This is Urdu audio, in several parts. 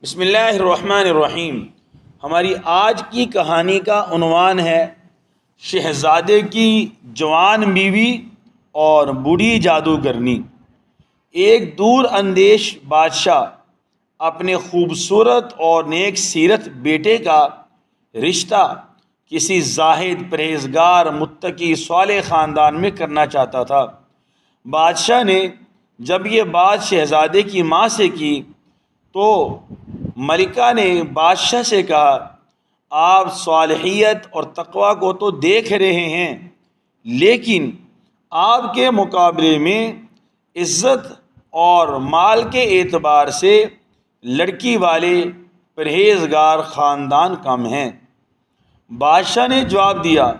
بسم اللہ الرحمن الرحیم۔ ہماری آج کی کہانی کا عنوان ہے شہزادے کی جوان بیوی اور بوڑھی جادوگرنی۔ ایک دور اندیش بادشاہ اپنے خوبصورت اور نیک سیرت بیٹے کا رشتہ کسی زاہد، پرہیزگار، متقی، صالح خاندان میں کرنا چاہتا تھا۔ بادشاہ نے جب یہ بات شہزادے کی ماں سے کی تو ملکہ نے بادشاہ سے کہا، آپ صالحیت اور تقوی کو تو دیکھ رہے ہیں، لیکن آپ کے مقابلے میں عزت اور مال کے اعتبار سے لڑکی والے پرہیزگار خاندان کم ہیں۔ بادشاہ نے جواب دیا،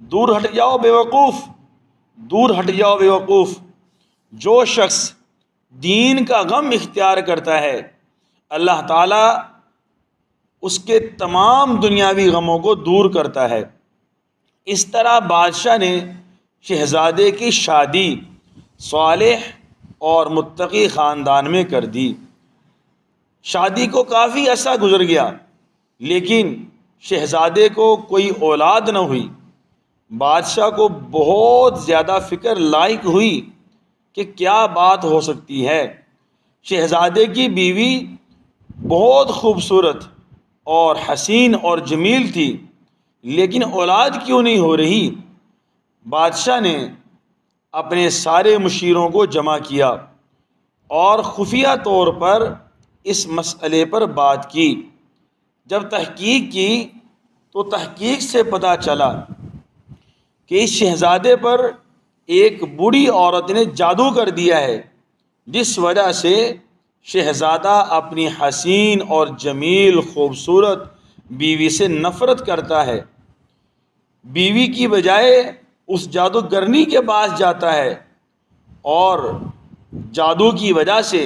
دور ہٹ جاؤ بیوقوف، دور ہٹ جاؤ بیوقوف۔ جو شخص دین کا غم اختیار کرتا ہے، اللہ تعالیٰ اس کے تمام دنیاوی غموں کو دور کرتا ہے۔ اس طرح بادشاہ نے شہزادے کی شادی صالح اور متقی خاندان میں کر دی۔ شادی کو کافی عرصہ گزر گیا، لیکن شہزادے کو کوئی اولاد نہ ہوئی۔ بادشاہ کو بہت زیادہ فکر لاحق ہوئی کہ کیا بات ہو سکتی ہے۔ شہزادے کی بیوی بہت خوبصورت اور حسین اور جمیل تھی، لیکن اولاد کیوں نہیں ہو رہی؟ بادشاہ نے اپنے سارے مشیروں کو جمع کیا اور خفیہ طور پر اس مسئلے پر بات کی۔ جب تحقیق کی تو تحقیق سے پتہ چلا کہ اس شہزادے پر ایک بوڑھی عورت نے جادو کر دیا ہے، جس وجہ سے شہزادہ اپنی حسین اور جمیل خوبصورت بیوی سے نفرت کرتا ہے۔ بیوی کی بجائے اس جادوگرنی کے پاس جاتا ہے اور جادو کی وجہ سے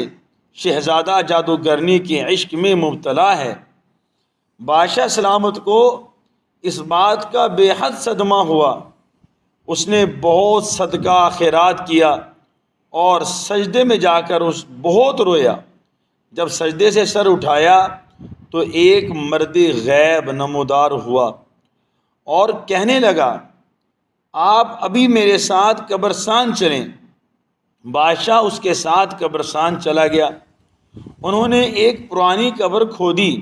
شہزادہ جادوگرنی کے عشق میں مبتلا ہے۔ بادشاہ سلامت کو اس بات کا بے حد صدمہ ہوا۔ اس نے بہت صدقہ خیرات کیا اور سجدے میں جا کر بہت رویا۔ جب سجدے سے سر اٹھایا تو ایک مرد غیب نمودار ہوا اور کہنے لگا، آپ ابھی میرے ساتھ قبرستان چلیں۔ بادشاہ اس کے ساتھ قبرستان چلا گیا۔ انہوں نے ایک پرانی قبر کھودی،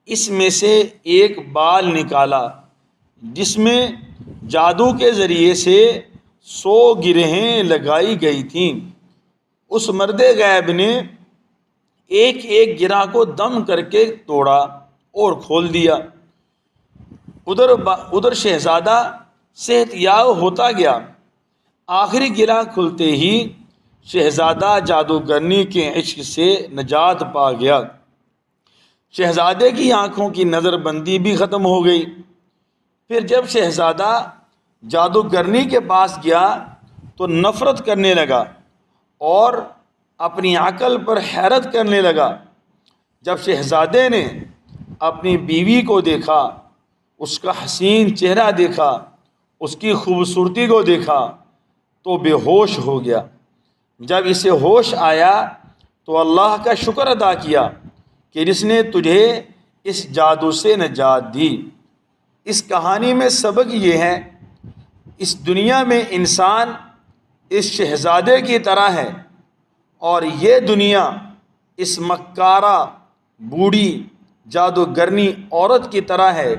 اس میں سے ایک بال نکالا جس میں جادو کے ذریعے سے 100 گرہیں لگائی گئی تھیں۔ اس مرد غیب نے ایک ایک گرہ کو دم کر کے توڑا اور کھول دیا۔ ادھر شہزادہ صحت یاب ہوتا گیا۔ آخری گرہ کھلتے ہی شہزادہ جادوگرنی کے عشق سے نجات پا گیا۔ شہزادے کی آنکھوں کی نظر بندی بھی ختم ہو گئی۔ پھر جب شہزادہ جادوگرنی کے پاس گیا تو نفرت کرنے لگا اور اپنی عقل پر حیرت کرنے لگا۔ جب شہزادے نے اپنی بیوی کو دیکھا، اس کا حسین چہرہ دیکھا، اس کی خوبصورتی کو دیکھا تو بے ہوش ہو گیا۔ جب اسے ہوش آیا تو اللہ کا شکر ادا کیا کہ جس نے تجھے اس جادو سے نجات دی۔ اس کہانی میں سبق یہ ہے، اس دنیا میں انسان اس شہزادے کی طرح ہے اور یہ دنیا اس مکارہ بوڑھی جادوگرنی عورت کی طرح ہے،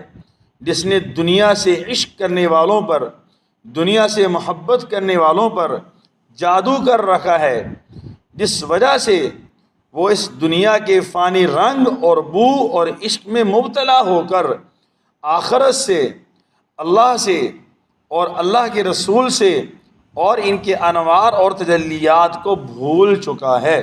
جس نے دنیا سے عشق کرنے والوں پر، دنیا سے محبت کرنے والوں پر جادو کر رکھا ہے، جس وجہ سے وہ اس دنیا کے فانی رنگ اور بو اور عشق میں مبتلا ہو کر آخرت سے، اللہ سے اور اللہ کے رسول سے اور ان کے انوار اور تجلیات کو بھول چکا ہے۔